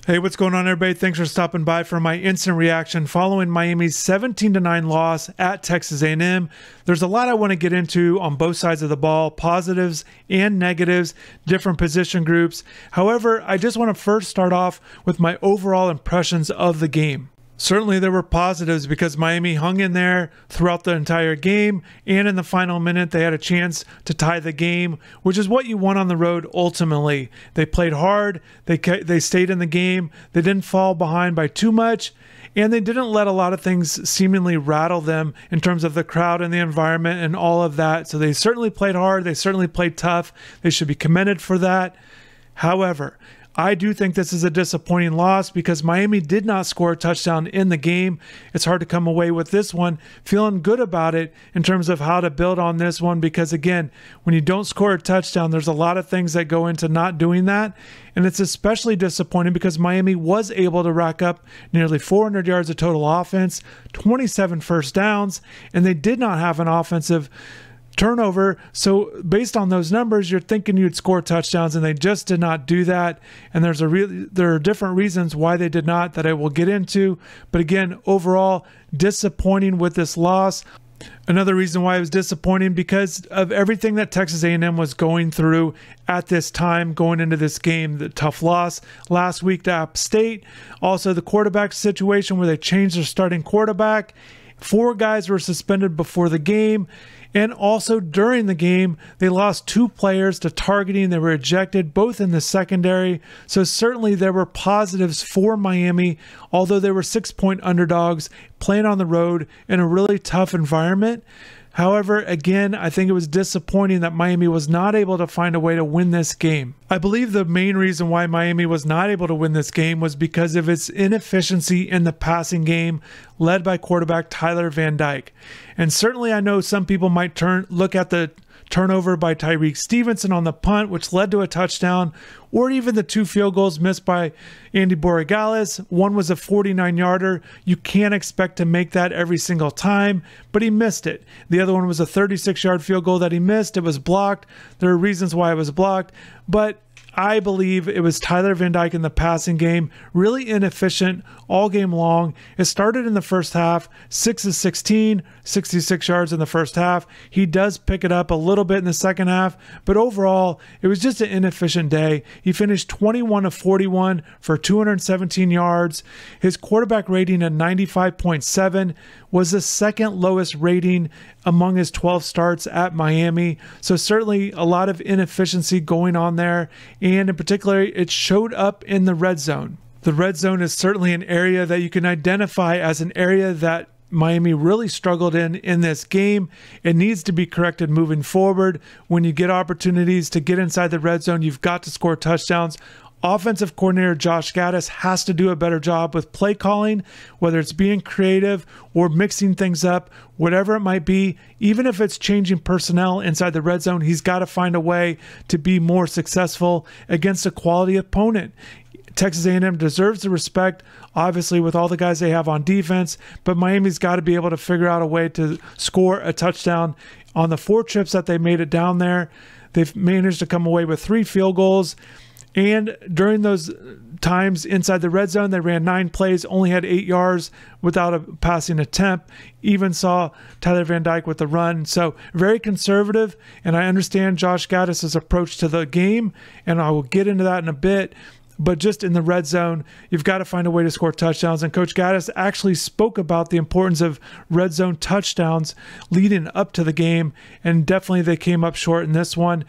Hey, what's going on, everybody? Thanks for stopping by for my instant reaction following Miami's 17-9 loss at Texas A&M. There's a lot I want to get into on both sides of the ball, positives and negatives, different position groups. However, I just want to first start off with my overall impressions of the game. Certainly there were positives because Miami hung in there throughout the entire game, and in the final minute they had a chance to tie the game, which is what you want on the road ultimately. They played hard, they stayed in the game, they didn't fall behind by too much, and they didn't let a lot of things seemingly rattle them in terms of the crowd and the environment and all of that. So they certainly played hard, they certainly played tough. They should be commended for that. However, I do think this is a disappointing loss because Miami did not score a touchdown in the game. It's hard to come away with this one feeling good about it in terms of how to build on this one because, again, when you don't score a touchdown, there's a lot of things that go into not doing that. And it's especially disappointing because Miami was able to rack up nearly 400 yards of total offense, 27 first downs, and they did not have an offensive turnover. So based on those numbers, you're thinking you'd score touchdowns, and they just did not do that. And there are different reasons why they did not that I will get into. But again, overall, disappointing with this loss. Another reason why it was disappointing because of everything that Texas A&M was going through at this time going into this game. The tough loss last week to App State. Also the quarterback situation where they changed their starting quarterback. 4 guys were suspended before the game. And also during the game, they lost 2 players to targeting. They were ejected, both in the secondary. So certainly there were positives for Miami, although they were 6-point underdogs playing on the road in a really tough environment. However, again, I think it was disappointing that Miami was not able to find a way to win this game. I believe the main reason why Miami was not able to win this game was because of its inefficiency in the passing game led by quarterback Tyler Van Dyke. And certainly I know some people might look at the turnover by Tyrique Stevenson on the punt, which led to a touchdown, or even the 2 field goals missed by Andy Borregales. One was a 49-yarder. You can't expect to make that every single time, but he missed it. The other one was a 36-yard field goal that he missed. It was blocked. There are reasons why it was blocked, but I believe it was Tyler Van Dyke in the passing game, really inefficient all game long. It started in the first half, 6 of 16, 66 yards in the first half. He does pick it up a little bit in the second half, but overall, it was just an inefficient day. He finished 21 of 41 for 217 yards. His quarterback rating at 95.7 was the second lowest rating among his 12 starts at Miami. So certainly a lot of inefficiency going on there. And in particular, it showed up in the red zone. The red zone is certainly an area that you can identify as an area that Miami really struggled in this game. It needs to be corrected moving forward. When you get opportunities to get inside the red zone, you've got to score touchdowns. Offensive coordinator Josh Gattis has to do a better job with play calling, whether it's being creative or mixing things up, whatever it might be. Even if it's changing personnel inside the red zone, he's got to find a way to be more successful against a quality opponent. Texas A&M deserves the respect, obviously, with all the guys they have on defense, but Miami's got to be able to figure out a way to score a touchdown. On the 4 trips that they made it down there, they've managed to come away with 3 field goals. And during those times inside the red zone, they ran 9 plays, only had 8 yards without a passing attempt. Even saw Tyler Van Dyke with the run. So very conservative, and I understand Josh Gattis' approach to the game, and I will get into that in a bit. But just in the red zone, you've got to find a way to score touchdowns. And Coach Gattis actually spoke about the importance of red zone touchdowns leading up to the game, and definitely they came up short in this one.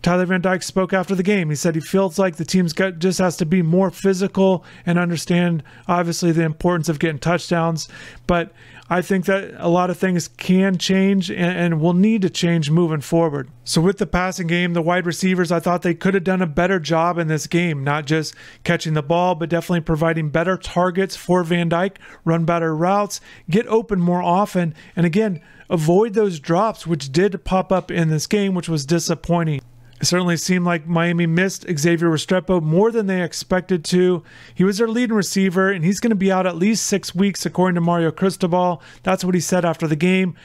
Tyler Van Dyke spoke after the game. He said he feels like the team's just has to be more physical and understand, obviously, the importance of getting touchdowns. But I think that a lot of things can change and will need to change moving forward. So with the passing game, the wide receivers, I thought they could have done a better job in this game, not just catching the ball, but definitely providing better targets for Van Dyke, run better routes, get open more often, and again, avoid those drops, which did pop up in this game, which was disappointing. It certainly seemed like Miami missed Xavier Restrepo more than they expected to. He was their leading receiver, and he's going to be out at least 6 weeks, according to Mario Cristobal. That's what he said after the game.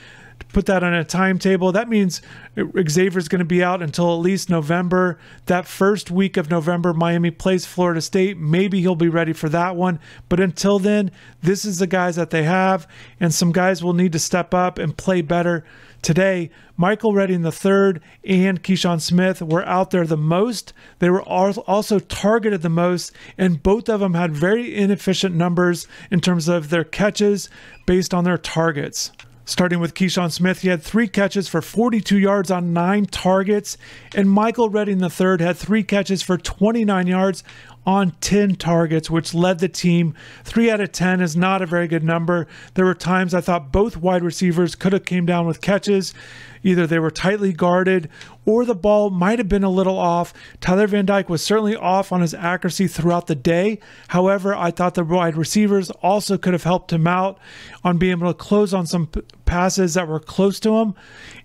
put that on a timetable, that means Xavier's going to be out until at least November. That first week of November, Miami plays Florida State. Maybe he'll be ready for that one. But until then, this is the guys that they have, and some guys will need to step up and play better. Today, Michael Redding III and Keyshawn Smith were out there the most. They were also targeted the most, and both of them had very inefficient numbers in terms of their catches based on their targets. Starting with Keyshawn Smith, he had 3 catches for 42 yards on 9 targets, and Michael Redding III had 3 catches for 29 yards on 10 targets, which led the team. 3 out of 10 is not a very good number. There were times I thought both wide receivers could have came down with catches. Either they were tightly guarded or the ball might have been a little off. Tyler Van Dyke was certainly off on his accuracy throughout the day. However, I thought the wide receivers also could have helped him out on being able to close on some passes that were close to him,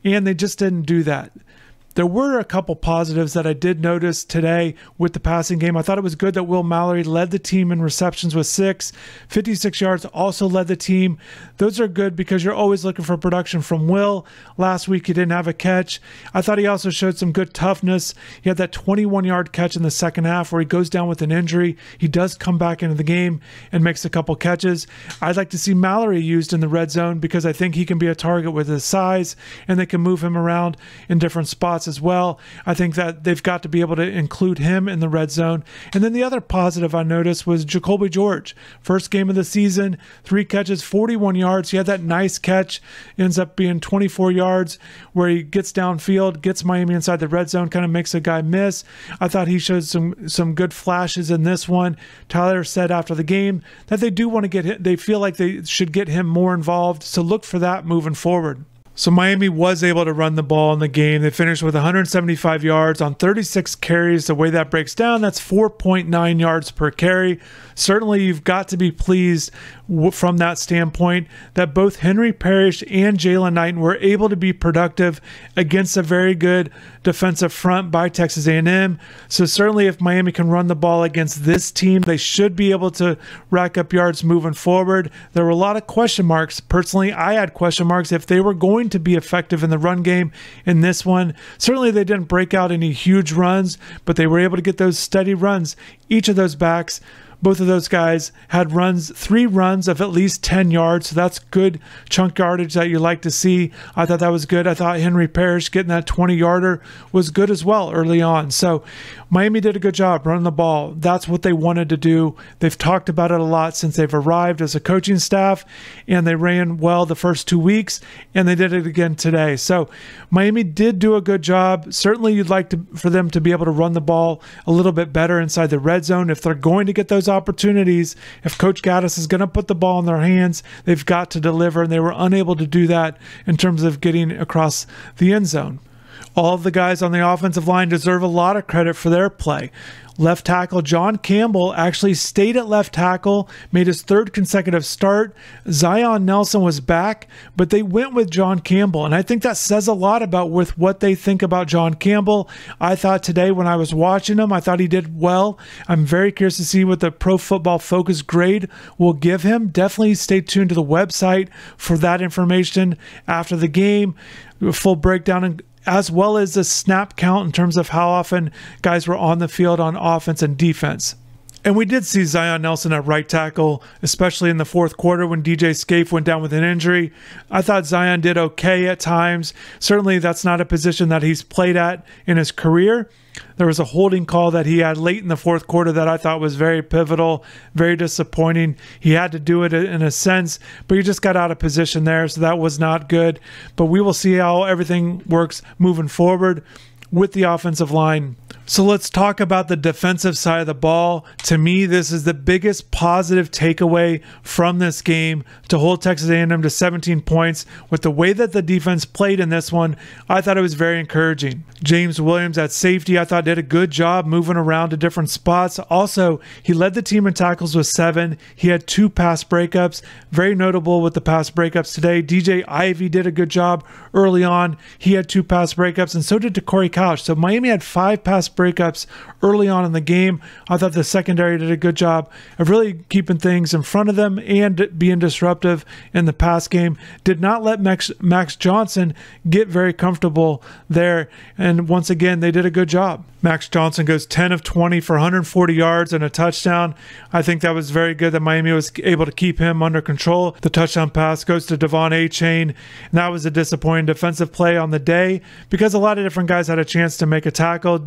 and they just didn't do that. There were a couple positives that I did notice today with the passing game. I thought it was good that Will Mallory led the team in receptions with 6. 56 yards also led the team. Those are good because you're always looking for production from Will. Last week he didn't have a catch. I thought he also showed some good toughness. He had that 21-yard catch in the second half where he goes down with an injury. He does come back into the game and makes a couple catches. I'd like to see Mallory used in the red zone because I think he can be a target with his size, and they can move him around in different spots as well. I think that they've got to be able to include him in the red zone. And then the other positive I noticed was Jacoby George. First game of the season, 3 catches, 41 yards. He had that nice catch, ends up being 24 yards where he gets downfield, gets Miami inside the red zone, kind of makes a guy miss. I thought he showed some good flashes in this one. Tyler said after the game that they do want to get him, they feel like they should get him more involved. So look for that moving forward. So Miami was able to run the ball in the game. They finished with 175 yards on 36 carries. The way that breaks down, that's 4.9 yards per carry. Certainly, you've got to be pleased from that standpoint that both Henry Parrish and Jalen Knighton were able to be productive against a very good defensive front by Texas A&M. So certainly if Miami can run the ball against this team, they should be able to rack up yards moving forward. There were a lot of question marks. Personally, I had question marks if they were going to be effective in the run game in this one. Certainly they didn't break out any huge runs, but they were able to get those steady runs. Each of those backs, both of those guys had 3 runs of at least 10 yards. So that's good chunk yardage that you like to see. I thought that was good. I thought Henry Parrish getting that 20-yarder was good as well early on. So Miami did a good job running the ball. That's what they wanted to do. They've talked about it a lot since they've arrived as a coaching staff, and they ran well the first 2 weeks, and they did it again today. So Miami did do a good job. Certainly you'd like for them to be able to run the ball a little bit better inside the red zone. If they're going to get those opportunities, if Coach Gaddis is going to put the ball in their hands, they've got to deliver, and they were unable to do that in terms of getting across the end zone. All of the guys on the offensive line deserve a lot of credit for their play. Left tackle John Campbell actually stayed at left tackle, made his 3rd consecutive start. Zion Nelson was back, but they went with John Campbell, and I think that says a lot about with what they think about John Campbell. I thought today when I was watching him, I thought he did well. I'm very curious to see what the Pro Football Focus grade will give him. Definitely stay tuned to the website for that information after the game, a full breakdown as well as the snap count in terms of how often guys were on the field on offense and defense. And we did see Zion Nelson at right tackle, especially in the 4th quarter when DJ Scaife went down with an injury. I thought Zion did okay at times. Certainly that's not a position that he's played at in his career. There was a holding call that he had late in the 4th quarter that I thought was very pivotal, very disappointing. He had to do it in a sense, but he just got out of position there, so that was not good. But we will see how everything works moving forward with the offensive line. So let's talk about the defensive side of the ball. To me, this is the biggest positive takeaway from this game, to hold Texas A&M to 17 points. With the way that the defense played in this one, I thought it was very encouraging. James Williams at safety, I thought did a good job moving around to different spots. Also, he led the team in tackles with 7. He had 2 pass breakups. Very notable with the pass breakups today. DJ Ivey did a good job early on. He had 2 pass breakups, and so did DeCorey Couch. So Miami had 5 pass pass breakups early on in the game. I thought the secondary did a good job of really keeping things in front of them and being disruptive in the pass game. Did not let Max Johnson get very comfortable there. And once again, they did a good job. Max Johnson goes 10 of 20 for 140 yards and a touchdown. I think that was very good that Miami was able to keep him under control. The touchdown pass goes to Devon Achane, and that was a disappointing defensive play on the day because a lot of different guys had a chance to make a tackle.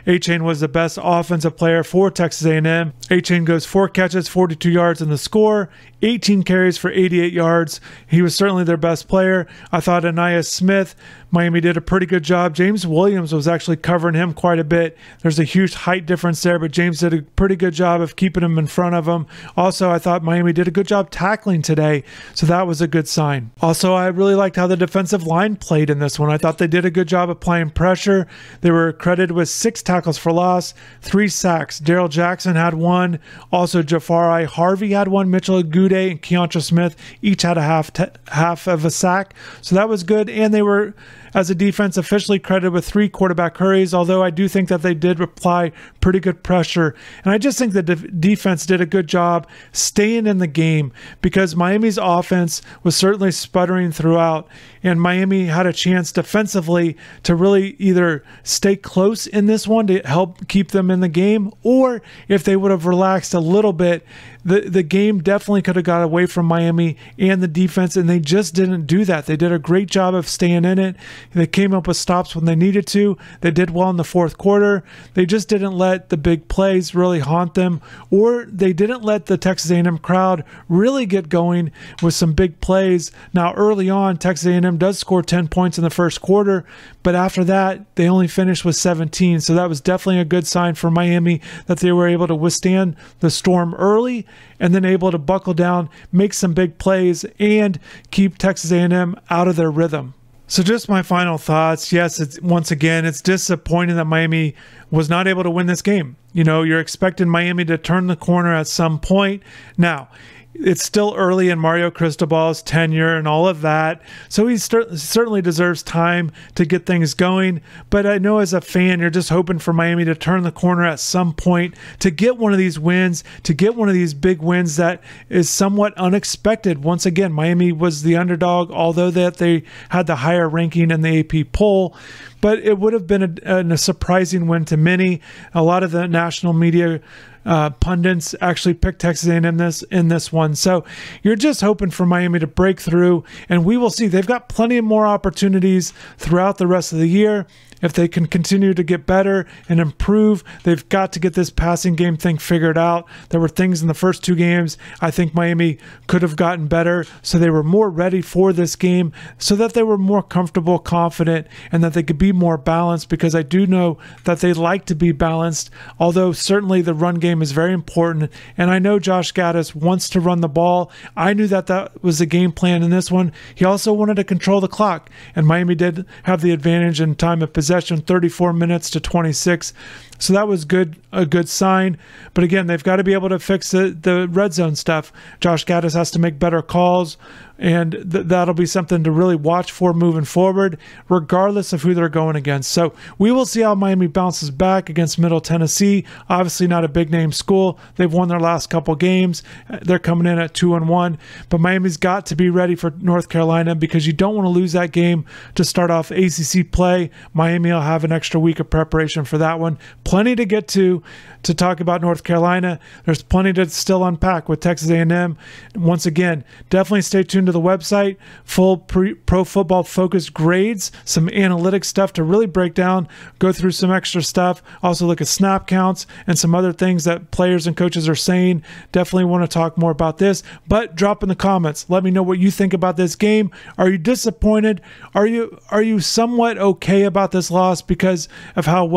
Achane was the best offensive player for Texas A&M. Achane goes 4 catches, 42 yards in the score, 18 carries for 88 yards. He was certainly their best player. I thought Ainias Smith, Miami did a pretty good job. James Williams was actually covering him quite a bit. There's a huge height difference there, but James did a pretty good job of keeping him in front of him. Also, I thought Miami did a good job tackling today, so that was a good sign. Also, I really liked how the defensive line played in this one. I thought they did a good job applying pressure. They were credited with 6 tackles for loss, 3 sacks. Daryl Jackson had 1. Also, Jafari Harvey had 1. Mitchell Agude and Keontra Smith each had a half of a sack, so that was good. And they were, as a defense, officially credited with 3 quarterback hurries, although I do think that they did apply pretty good pressure. And I just think the defense did a good job staying in the game because Miami's offense was certainly sputtering throughout, and Miami had a chance defensively to really either stay close in this one to help keep them in the game, or if they would have relaxed a little bit, the game definitely could have got away from Miami and the defense, and they just didn't do that. They did a great job of staying in it. They came up with stops when they needed to. They did well in the fourth quarter. They just didn't let the big plays really haunt them, or they didn't let the Texas A&M crowd really get going with some big plays. Now, early on, Texas A&M does score 10 points in the first quarter, but after that, they only finished with 17. So that was definitely a good sign for Miami that they were able to withstand the storm early and then able to buckle down, make some big plays, and keep Texas A&M out of their rhythm. So just my final thoughts. Yes, once again, it's disappointing that Miami was not able to win this game. You know, you're expecting Miami to turn the corner at some point. Now, it's still early in Mario Cristobal's tenure and all of that, so he certainly deserves time to get things going. But I know as a fan, you're just hoping for Miami to turn the corner at some point, to get one of these wins, to get one of these big wins that is somewhat unexpected. Once again, Miami was the underdog, although that they had the higher ranking in the AP poll. But it would have been a surprising win to many. A lot of the national media pundits actually picked Texas A&M in this one. So you're just hoping for Miami to break through, and we will see. They've got plenty more opportunities throughout the rest of the year. If they can continue to get better and improve, they've got to get this passing game thing figured out. There were things in the first 2 games I think Miami could have gotten better, so they were more ready for this game, so that they were more comfortable, confident, and that they could be more balanced, because I do know that they like to be balanced, although certainly the run game is very important, and I know Josh Gattis wants to run the ball. I knew that that was the game plan in this one. He also wanted to control the clock, and Miami did have the advantage in time of possession, 34 minutes to 26. So that was a good sign. But again, they've got to be able to fix the red zone stuff. Josh Gattis has to make better calls, and that'll be something to really watch for moving forward, regardless of who they're going against. So we will see how Miami bounces back against Middle Tennessee. Obviously not a big name school. They've won their last couple games. They're coming in at 2-1. But Miami's got to be ready for North Carolina, because you don't want to lose that game to start off ACC play. Miami will have an extra week of preparation for that one. Plenty to get to talk about North Carolina. There's plenty to still unpack with Texas A&M. Once again, definitely stay tuned to the website. Full pro football focused grades, some analytic stuff to really break down, go through some extra stuff. Also look at snap counts and some other things that players and coaches are saying. Definitely want to talk more about this, but drop in the comments. Let me know what you think about this game. Are you disappointed? Are you somewhat okay about this loss because of how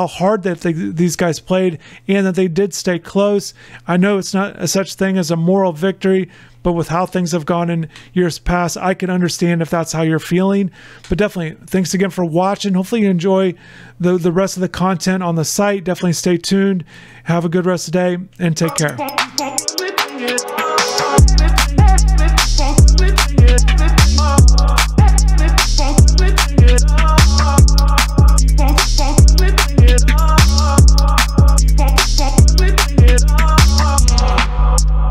hard that these guys played, and that they did stay close? I know it's not a such thing as a moral victory, but with how things have gone in years past, I can understand if that's how you're feeling. But definitely, thanks again for watching. Hopefully you enjoy the rest of the content on the site. Definitely stay tuned. Have a good rest of the day, and take care.